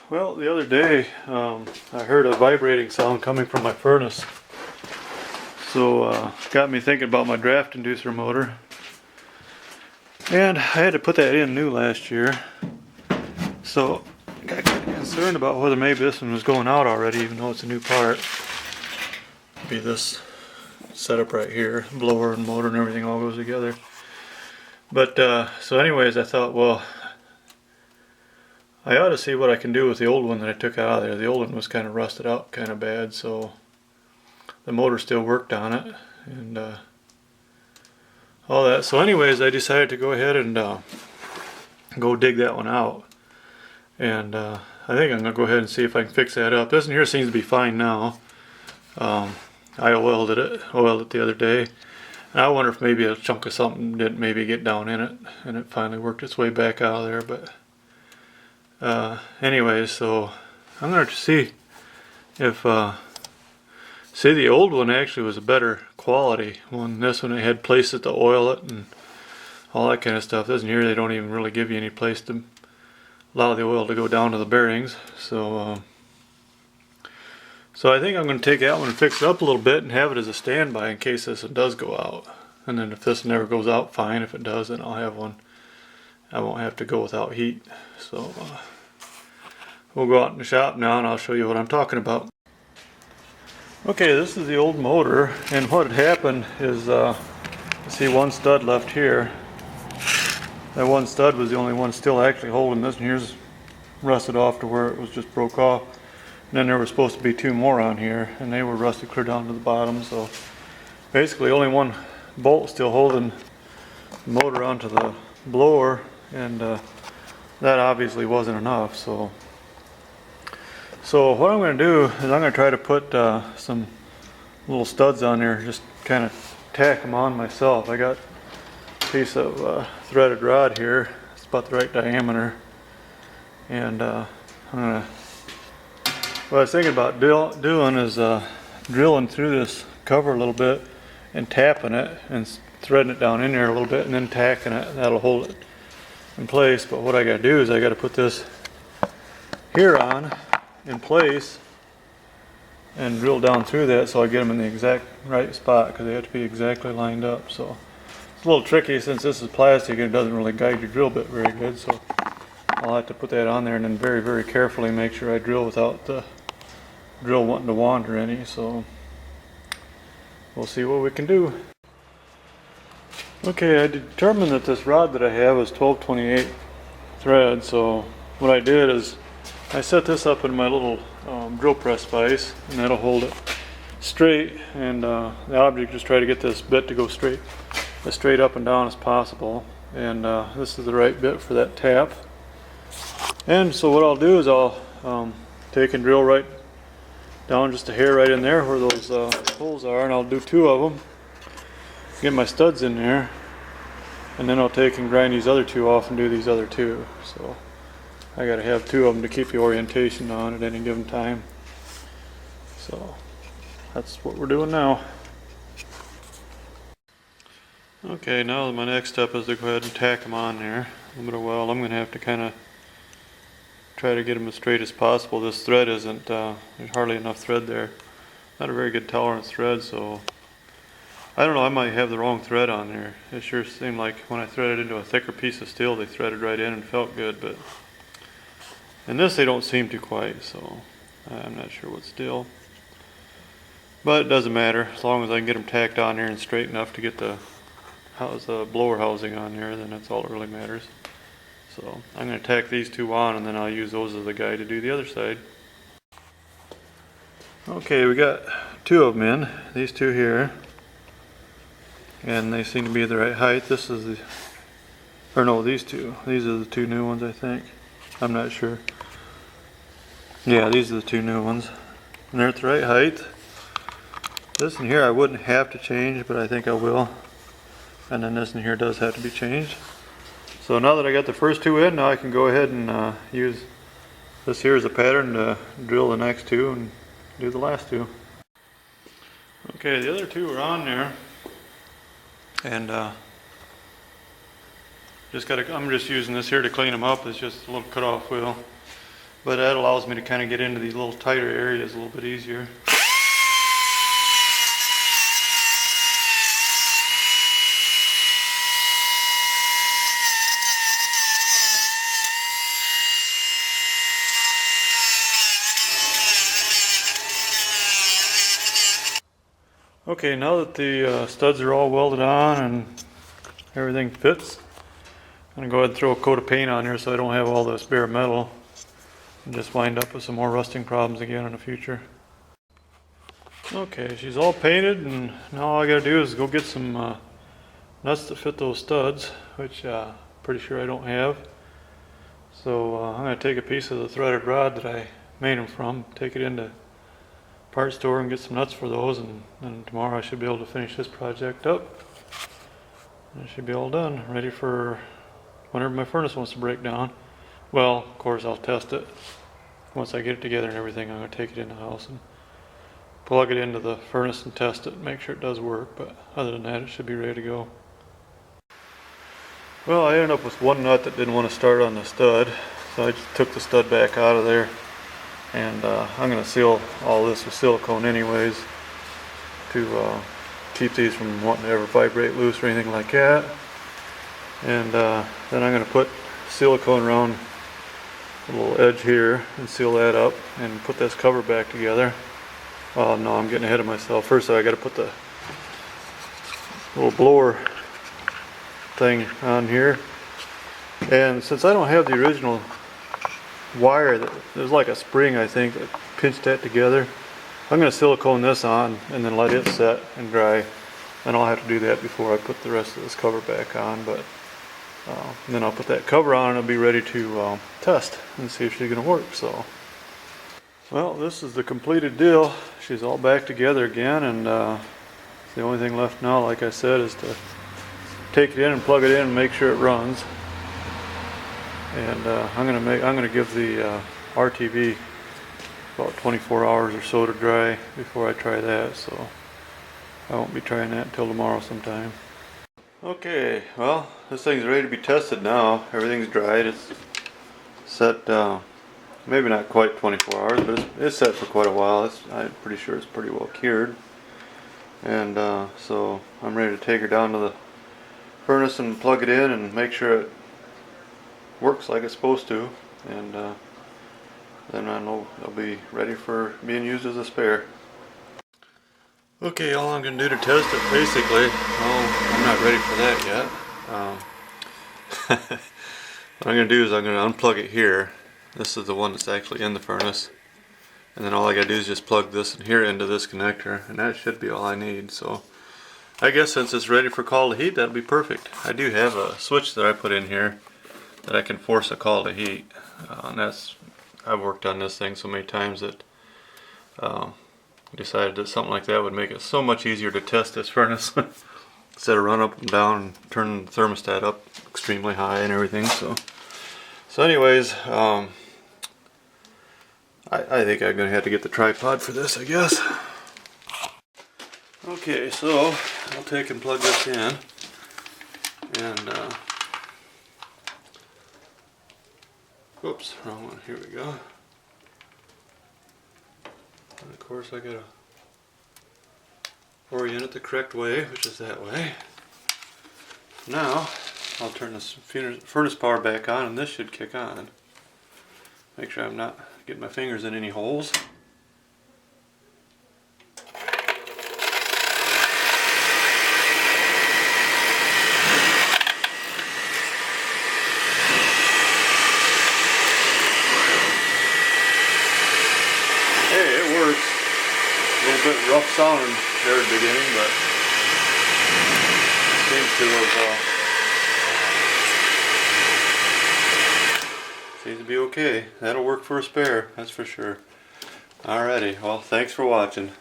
Well, the other day I heard a vibrating sound coming from my furnace. So got me thinking about my draft inducer motor. And I had to put that in new last year. So I got concerned about whether maybe this one was going out already, even though it's a new part. It'd be this setup right here. Blower and motor and everything all goes together. But so anyways, I thought, well, I ought to see what I can do with the old one that I took out of there. The old one was kind of rusted out kind of bad, so the motor still worked on it and all that. So anyways, I decided to go ahead and go dig that one out. And I think I'm going to go ahead and see if I can fix that up. This one here seems to be fine now. I oiled it the other day. And I wonder if maybe a chunk of something didn't maybe get down in it and it finally worked its way back out of there. But anyways, so I'm going to see if see, the old one actually was a better quality one. This one, it had places to oil it and all that kind of stuff. This one here, they don't even really give you any place to allow the oil to go down to the bearings. So so I think I'm going to take that one and fix it up a little bit and have it as a standby in case this one does go out. And then if this one never goes out, fine. If it does, then I'll have one. I won't have to go without heat. So we'll go out in the shop now and I'll show you what I'm talking about. Okay, this is the old motor, and what had happened is, see one stud left here. That one stud was the only one still actually holding this, and here's rusted off to where it was just broke off. And then there were supposed to be two more on here, and they were rusted clear down to the bottom. So basically only one bolt still holding the motor onto the blower, and that obviously wasn't enough. So what I'm going to do is I'm going to try to put some little studs on there, just kind of tack them on myself. I got a piece of threaded rod here. It's about the right diameter. And I'm going to, what I was thinking about doing is drilling through this cover a little bit and tapping it and threading it down in there a little bit and then tacking it. That'll hold it in place. But what I got to do is I got to put this here on in place and drill down through that so I get them in the exact right spot, because they have to be exactly lined up. So it's a little tricky since this is plastic and it doesn't really guide your drill bit very good, so I'll have to put that on there and then very, very carefully make sure I drill without the drill wanting to wander any. So we'll see what we can do. Okay, I determined that this rod that I have is 12/28 thread, so what I did is I set this up in my little drill press vise, and that'll hold it straight, and the object just try to get this bit to go straight as straight up and down as possible. And this is the right bit for that tap. And so what I'll do is I'll take and drill right down just a hair right in there where those holes are, and I'll do two of them, get my studs in there, and then I'll take and grind these other two off and do these other two. So I got to have two of them to keep the orientation on at any given time. So that's what we're doing now. Okay, now my next step is to go ahead and tack them on there. A little bit of weld. I'm going to have to kind of try to get them as straight as possible. This thread isn't, there's hardly enough thread there. Not a very good tolerance thread, so I don't know, I might have the wrong thread on there. It sure seemed like when I threaded into a thicker piece of steel, they threaded right in and felt good, but in this they don't seem to quite, so I'm not sure what steel. But it doesn't matter, as long as I can get them tacked on there and straight enough to get the blower housing on there, then that's all that really matters. So I'm going to tack these two on, and then I'll use those as a guide to do the other side. Okay, we got two of them in, these two here, and they seem to be the right height. This is the, or no, these two. These are the two new ones, I think. I'm not sure. Yeah, these are the two new ones. And they're at the right height. This one here I wouldn't have to change, but I think I will. And then this one here does have to be changed. So now that I got the first two in, now I can go ahead and use this here as a pattern to drill the next two and do the last two. Okay, the other two are on there. And I'm just using this here to clean them up. It's just a little cutoff wheel. but that allows me to kind of get into these little tighter areas a little bit easier. Okay, now that the studs are all welded on and everything fits, I'm going to go ahead and throw a coat of paint on here so I don't have all this bare metal and just wind up with some more rusting problems again in the future. Okay, she's all painted, and now all I got to do is go get some nuts to fit those studs, which pretty sure I don't have. So I'm going to take a piece of the threaded rod that I made them from, take it into part store and get some nuts for those, and then tomorrow I should be able to finish this project up. And it should be all done, ready for whenever my furnace wants to break down. Well, of course I'll test it. Once I get it together and everything, I'm going to take it in the house and plug it into the furnace and test it and make sure it does work, but other than that it should be ready to go. Well, I ended up with one nut that didn't want to start on the stud, so I just took the stud back out of there. And I'm going to seal all this with silicone anyways to keep these from wanting to ever vibrate loose or anything like that. And then I'm going to put silicone around the little edge here and seal that up and put this cover back together. Oh no, I'm getting ahead of myself. First I got to put the little blower thing on here. And since I don't have the original wire, there's like a spring I think that pinched that together, I'm going to silicone this on and then let it set and dry, and I'll have to do that before I put the rest of this cover back on. But then I'll put that cover on and I'll be ready to test and see if she's going to work. So, well, this is the completed deal. She's all back together again, and the only thing left now, like I said, is to take it in and plug it in and make sure it runs. And I'm gonna give the RTV about 24 hours or so to dry before I try that, so I won't be trying that until tomorrow sometime. Okay, well, this thing's ready to be tested now. Everything's dried. It's set, maybe not quite 24 hours, but it's set for quite a while. I'm pretty sure it's pretty well cured. And so I'm ready to take her down to the furnace and plug it in and make sure it works like it's supposed to, and then I know it'll be ready for being used as a spare. Okay, all I'm going to do to test it, basically, well, I'm not ready for that yet. What I'm going to do is I'm going to unplug it here. This is the one that's actually in the furnace, and then all I got to do is just plug this in here into this connector, and that should be all I need. So I guess since it's ready for call to heat, that'll be perfect. I do have a switch that I put in here that I can force a call to heat, and I've worked on this thing so many times that I decided that something like that would make it so much easier to test this furnace instead of run up and down and turn the thermostat up extremely high and everything. So anyways, I think I'm gonna have to get the tripod for this, I guess. Okay, so I'll take and plug this in, and whoops, wrong one. Here we go. And of course I gotta orient it the correct way, which is that way. Now I'll turn this furnace power back on, and this should kick on. Make sure I'm not getting my fingers in any holes. A little bit rough sounding there at the beginning, but seems to be okay. That'll work for a spare, that's for sure. Alrighty, well, thanks for watching.